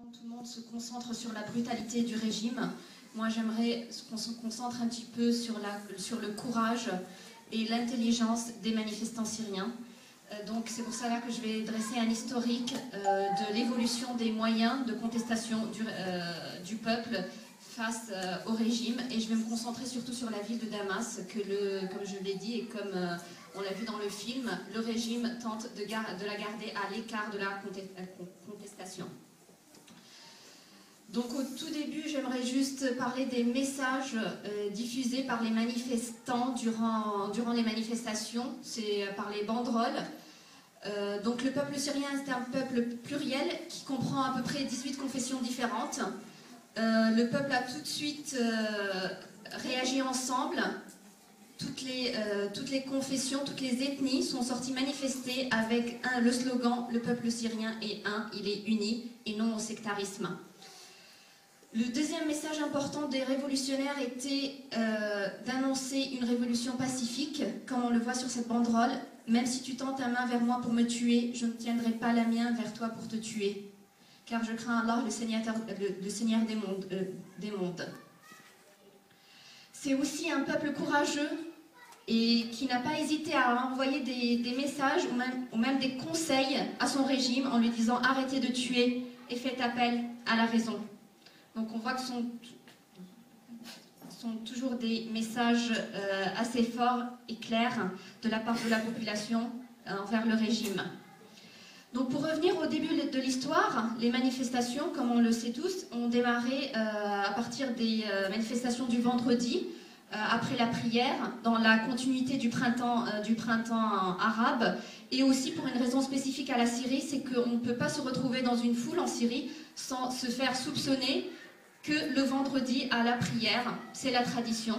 Tout le monde se concentre sur la brutalité du régime. Moi, j'aimerais qu'on se concentre un petit peu sur le courage et l'intelligence des manifestants syriens. Donc c'est pour cela que je vais dresser un historique de l'évolution des moyens de contestation du peuple face au régime, et je vais me concentrer surtout sur la ville de Damas, comme je l'ai dit et comme on l'a vu dans le film, le régime tente de la garder à l'écart de la contestation. Donc au tout début, j'aimerais juste parler des messages diffusés par les manifestants durant les manifestations, c'est par les banderoles. Donc le peuple syrien est un peuple pluriel qui comprend à peu près 18 confessions différentes. Le peuple a tout de suite réagi ensemble. Toutes les confessions, toutes les ethnies sont sorties manifester avec le slogan « Le peuple syrien est un, il est uni » et non au sectarisme. Le deuxième message important des révolutionnaires était d'annoncer une révolution pacifique, comme on le voit sur cette banderole. Même si tu tends ta main vers moi pour me tuer, je ne tiendrai pas la mienne vers toi pour te tuer. Car je crains Allah, le Seigneur des mondes. C'est aussi un peuple courageux et qui n'a pas hésité à envoyer des messages ou même des conseils à son régime en lui disant « Arrêtez de tuer et faites appel à la raison ». Donc on voit que ce sont toujours des messages assez forts et clairs de la part de la population envers le régime. Donc pour revenir au début de l'histoire, les manifestations, comme on le sait tous, ont démarré à partir des manifestations du vendredi, après la prière, dans la continuité du printemps arabe, et aussi pour une raison spécifique à la Syrie, c'est qu'on ne peut pas se retrouver dans une foule en Syrie sans se faire soupçonner que le vendredi à la prière, c'est la tradition.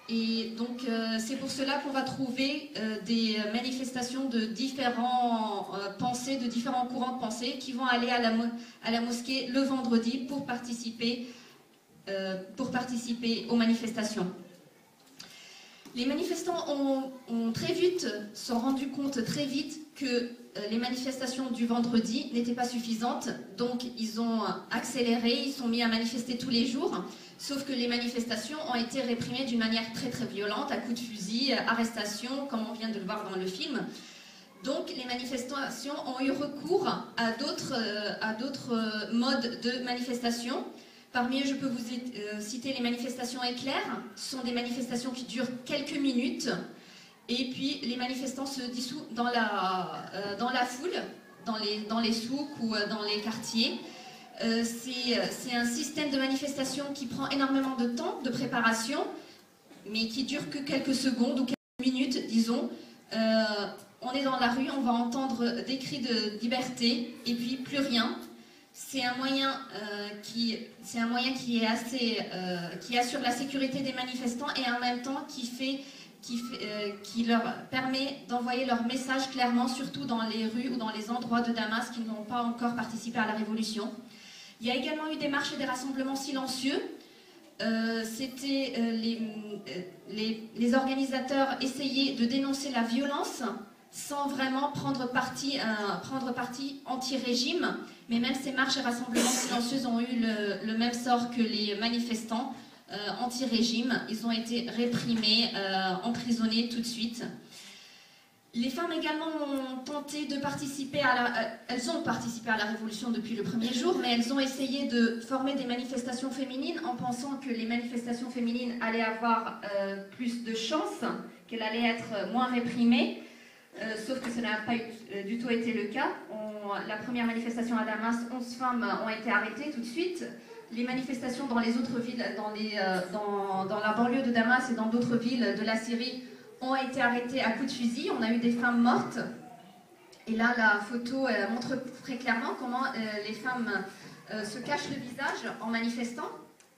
Et donc c'est pour cela qu'on va trouver des manifestations de différents pensées, de différents courants de pensée qui vont aller à la mosquée le vendredi pour participer aux manifestations. Les manifestants se sont rendus compte très vite que les manifestations du vendredi n'étaient pas suffisantes, donc ils ont accéléré, ils sont mis à manifester tous les jours, sauf que les manifestations ont été réprimées d'une manière très très violente, à coups de fusil, arrestations, comme on vient de le voir dans le film. Donc les manifestations ont eu recours à d'autres modes de manifestation. Parmi eux, je peux vous citer les manifestations éclairs. Ce sont des manifestations qui durent quelques minutes. Et puis, les manifestants se dissouent dans la foule, dans les souks ou dans les quartiers. C'est un système de manifestation qui prend énormément de temps, de préparation, mais qui dure que quelques secondes ou quelques minutes, disons. On est dans la rue, on va entendre des cris de liberté, et puis plus rien. C'est un moyen qui assure la sécurité des manifestants et en même temps qui leur permet d'envoyer leur message clairement, surtout dans les rues ou dans les endroits de Damas qui n'ont pas encore participé à la révolution. Il y a également eu des marches et des rassemblements silencieux. Les organisateurs essayaient de dénoncer la violence sans vraiment prendre parti anti-régime, mais même ces marches et rassemblements silencieux ont eu le même sort que les manifestants anti-régime. Ils ont été réprimés, emprisonnés tout de suite. Les femmes également ont tenté de participer elles ont participé à la révolution depuis le premier jour, mais elles ont essayé de former des manifestations féminines en pensant que les manifestations féminines allaient avoir plus de chance, qu'elles allaient être moins réprimées. Sauf que ça n'a pas du tout été le cas. La première manifestation à Damas, 11 femmes ont été arrêtées tout de suite. Les manifestations dans les autres villes, dans la banlieue de Damas et dans d'autres villes de la Syrie ont été arrêtées à coups de fusil. On a eu des femmes mortes. Et là, la photo montre très clairement comment les femmes se cachent le visage en manifestant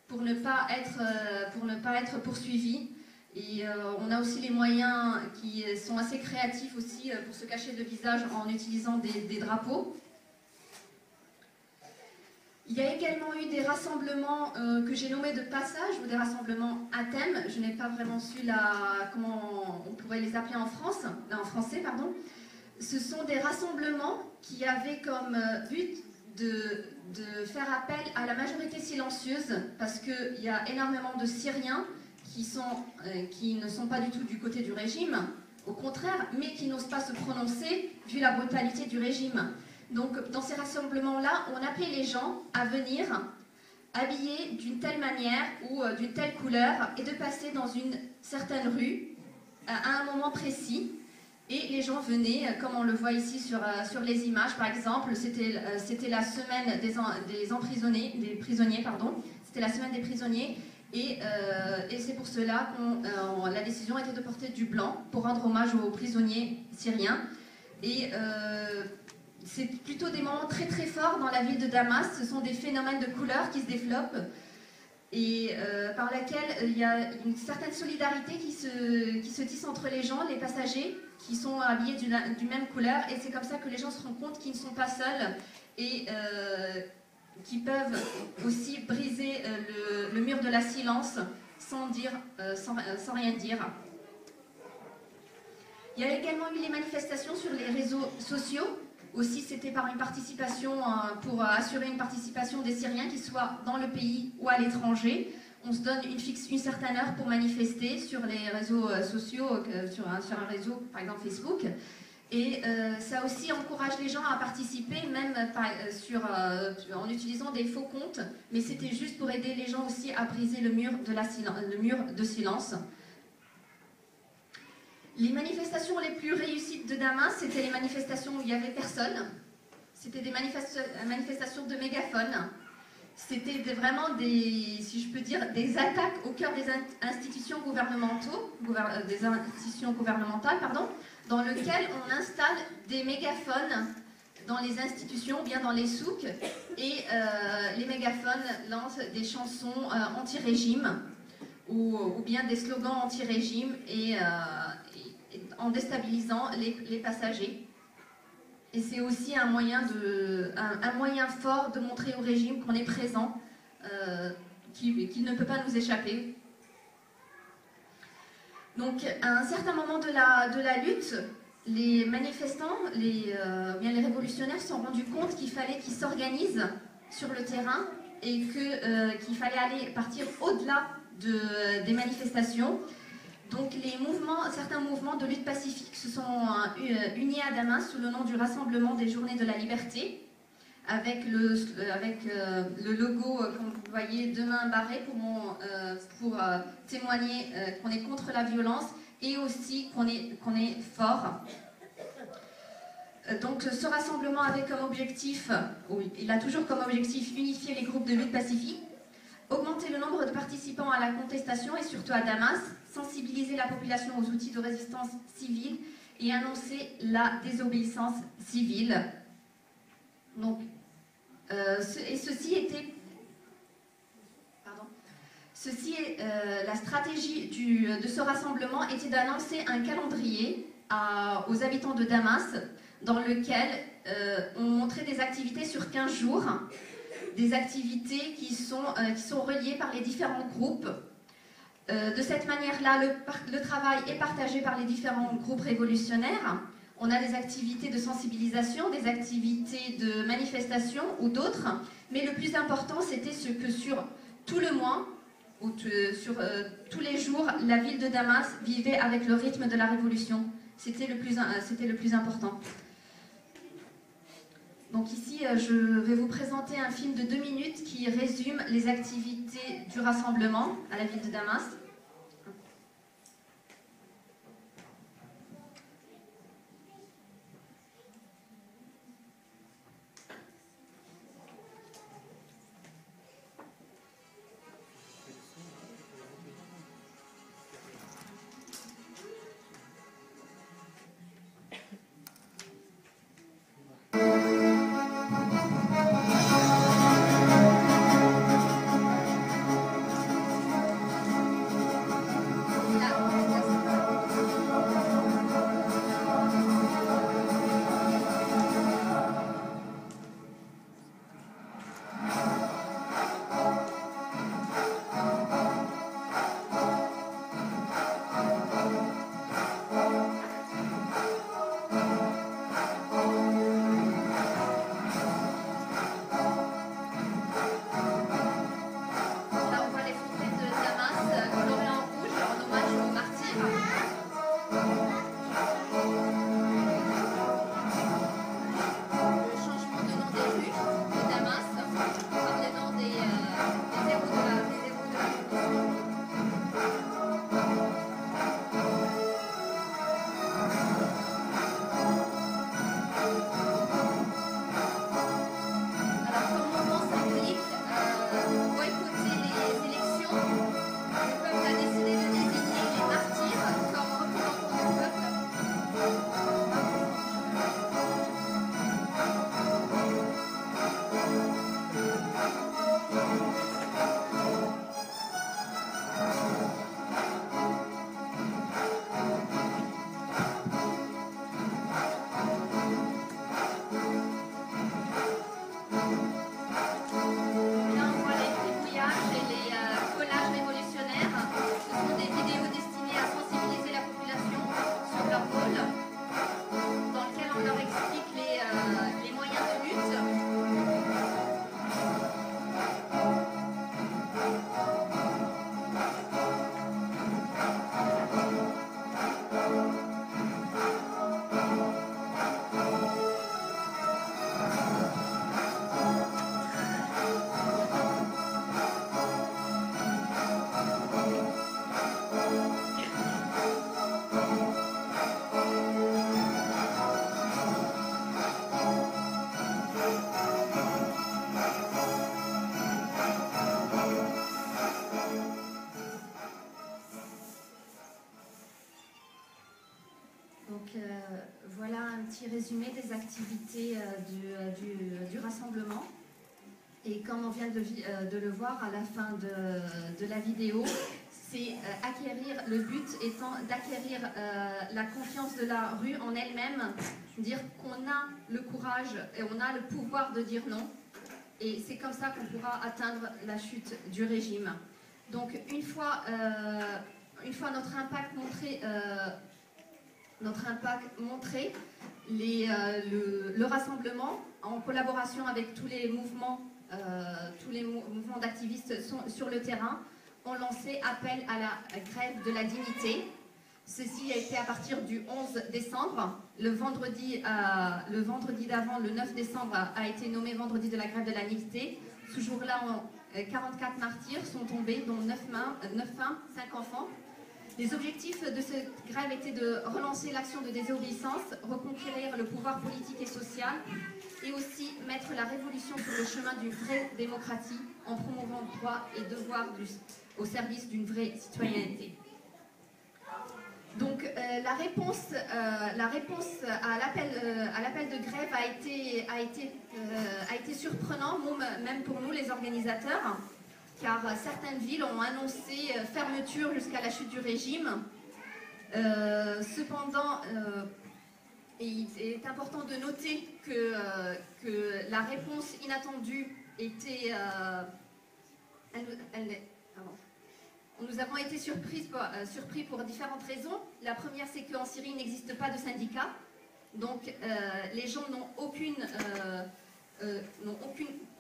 pour ne pas être poursuivies. Et on a aussi les moyens qui sont assez créatifs aussi pour se cacher le visage en utilisant des drapeaux. Il y a également eu des rassemblements que j'ai nommés de passage ou des rassemblements à thème. Je n'ai pas vraiment su comment on pourrait les appeler en français. Ce sont des rassemblements qui avaient comme but de faire appel à la majorité silencieuse, parce qu'il y a énormément de Syriens qui ne sont pas du tout du côté du régime, au contraire, mais qui n'osent pas se prononcer vu la brutalité du régime. Donc dans ces rassemblements-là, on appelait les gens à venir habillés d'une telle manière ou d'une telle couleur et de passer dans une certaine rue à un moment précis. Et les gens venaient, comme on le voit ici sur les images, par exemple, c'était la semaine des emprisonnés, des prisonniers, pardon. C'était la semaine des prisonniers. Et c'est pour cela que la décision était de porter du blanc pour rendre hommage aux prisonniers syriens. Et c'est plutôt des moments très très forts dans la ville de Damas. Ce sont des phénomènes de couleurs qui se développent et par laquelle il y a une certaine solidarité qui se tisse entre les gens, les passagers qui sont habillés du même couleur. Et c'est comme ça que les gens se rendent compte qu'ils ne sont pas seuls et qui peuvent aussi briser le mur de la silence sans rien dire. Il y a également eu les manifestations sur les réseaux sociaux. Aussi, c'était par une participation, pour assurer une participation des Syriens, qu'ils soient dans le pays ou à l'étranger. On se donne une certaine heure pour manifester sur les réseaux sociaux, sur un réseau, par exemple Facebook. Et ça aussi encourage les gens à participer, même en utilisant des faux comptes. Mais c'était juste pour aider les gens aussi à briser le mur de silence. Les manifestations les plus réussites de Damas, c'était les manifestations où il n'y avait personne. C'était des manifestations de mégaphones. C'était vraiment si je peux dire, des attaques au cœur des institutions gouvernementales, dans lesquelles on installe des mégaphones dans les institutions ou bien dans les souks. Et les mégaphones lancent des chansons anti-régime ou bien des slogans anti-régime et en déstabilisant les passagers. Et c'est aussi un moyen fort de montrer au régime qu'on est présent, qu'il ne peut pas nous échapper. Donc, à un certain moment de la lutte, les manifestants, les révolutionnaires se sont rendus compte qu'il fallait qu'ils s'organisent sur le terrain et qu'il fallait partir au-delà des manifestations. Donc certains mouvements de lutte pacifique se sont unis à Damas sous le nom du Rassemblement des Journées de la Liberté, avec le logo, comme vous voyez, deux mains barrées pour témoigner qu'on est contre la violence et aussi qu'on est fort. Donc ce rassemblement avait comme objectif, il a toujours comme objectif unifier les groupes de lutte pacifique, augmenter le nombre de participants à la contestation et surtout à Damas, sensibiliser la population aux outils de résistance civile et annoncer la désobéissance civile. Donc, la stratégie de ce rassemblement était d'annoncer un calendrier aux habitants de Damas dans lequel on montrait des activités sur 15 jours, des activités qui sont reliées par les différents groupes. De cette manière-là, le travail est partagé par les différents groupes révolutionnaires. On a des activités de sensibilisation, des activités de manifestation ou d'autres. Mais le plus important, c'était ce que sur tout le mois, ou sur tous les jours, la ville de Damas vivait avec le rythme de la révolution. C'était le plus important. Donc ici, je vais vous présenter un film de 2 minutes qui résume les activités du rassemblement à la ville de Damas. les moyens de lutte. Voilà un petit résumé des activités du rassemblement. Et comme on vient de le voir à la fin de la vidéo, c'est acquérir, le but étant d'acquérir la confiance de la rue en elle-même, dire qu'on a le courage et on a le pouvoir de dire non. Et c'est comme ça qu'on pourra atteindre la chute du régime. Donc une fois notre impact montré, le rassemblement, en collaboration avec tous les mouvements d'activistes sur le terrain, ont lancé appel à la grève de la dignité. Ceci a été à partir du 11 décembre. Le vendredi d'avant, le 9 décembre, a été nommé vendredi de la grève de la dignité. Ce jour-là, 44 martyrs sont tombés, dont 9 femmes, 5 enfants. Les objectifs de cette grève étaient de relancer l'action de désobéissance, reconquérir le pouvoir politique et social, et aussi mettre la révolution sur le chemin d'une vraie démocratie en promouvant droits et devoirs au service d'une vraie citoyenneté. Donc la réponse à l'appel de grève a été surprenant, même pour nous les organisateurs, car certaines villes ont annoncé fermeture jusqu'à la chute du régime. Cependant, il est important de noter que la réponse inattendue était... Nous avons été surpris pour différentes raisons. La première, c'est qu'en Syrie, il n'existe pas de syndicat. Donc, les gens n'ont aucune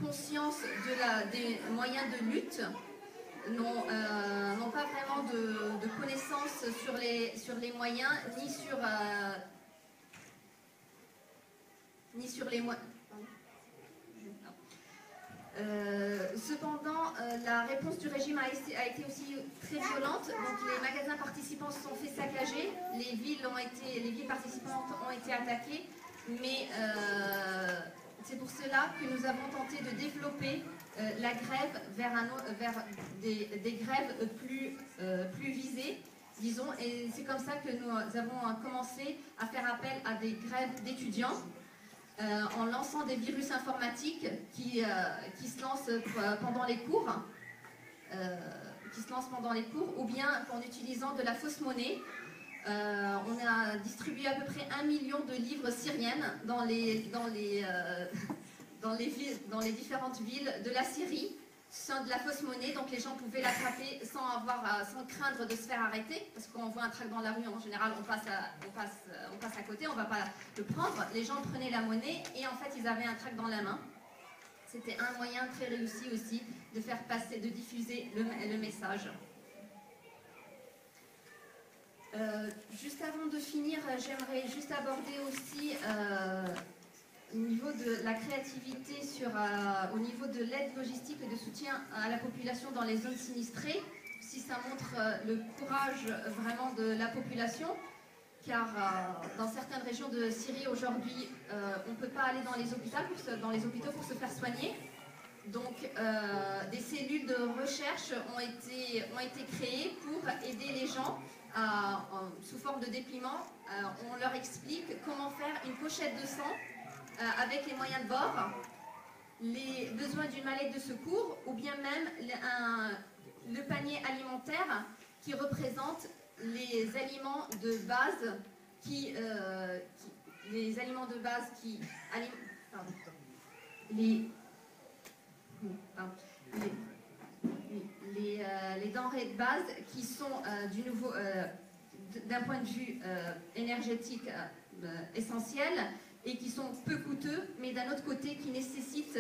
conscience des moyens de lutte, n'ont pas vraiment de connaissances sur les moyens, ni sur les moyens. Cependant, la réponse du régime a été aussi très violente. Donc, les magasins participants se sont fait saccager, les villes participantes ont été attaquées, mais c'est pour cela que nous avons tenté de développer la grève vers des grèves plus visées, disons, et c'est comme ça que nous avons commencé à faire appel à des grèves d'étudiants. En lançant des virus informatiques qui se lancent pendant les cours, ou bien en utilisant de la fausse monnaie. On a distribué à peu près 1 million de livres syriennes dans les différentes villes de la Syrie. C'est de la fausse monnaie, donc les gens pouvaient l'attraper sans craindre de se faire arrêter, parce qu'on voit un tract dans la rue, en général on passe à côté, on ne va pas le prendre. Les gens prenaient la monnaie et en fait ils avaient un tract dans la main. C'était un moyen très réussi aussi de faire passer, de diffuser le message. Juste avant de finir, j'aimerais juste aborder aussi au niveau de la créativité, au niveau de l'aide logistique et de soutien à la population dans les zones sinistrées, si ça montre le courage vraiment de la population, car dans certaines régions de Syrie aujourd'hui, on ne peut pas aller dans les hôpitaux pour se faire soigner. Donc des cellules de recherche ont été créées pour aider les gens sous forme de dépliement. On leur explique comment faire une pochette de sang avec les moyens de bord, les besoins d'une mallette de secours ou bien même le panier alimentaire qui représente les aliments de base les denrées de base qui sont d'un point de vue énergétique essentiel, et qui sont peu coûteux, mais d'un autre côté qui nécessitent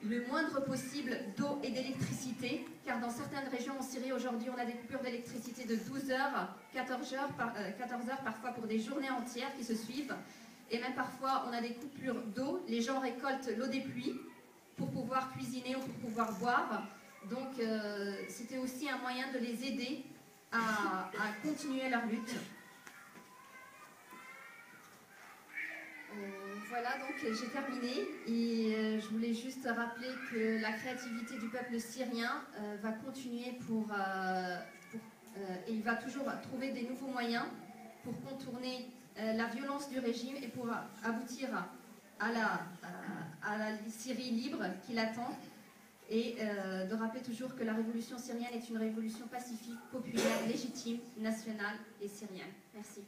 le moindre possible d'eau et d'électricité, car dans certaines régions en Syrie aujourd'hui on a des coupures d'électricité de 12 heures, 14 heures parfois pour des journées entières qui se suivent, et même parfois on a des coupures d'eau, les gens récoltent l'eau des pluies pour pouvoir cuisiner ou pour pouvoir boire, donc c'était aussi un moyen de les aider à continuer leur lutte. Voilà, donc j'ai terminé et je voulais juste rappeler que la créativité du peuple syrien va continuer et il va toujours trouver des nouveaux moyens pour contourner la violence du régime et pour aboutir à la Syrie libre qui l'attend, et de rappeler toujours que la révolution syrienne est une révolution pacifique, populaire, légitime, nationale et syrienne. Merci.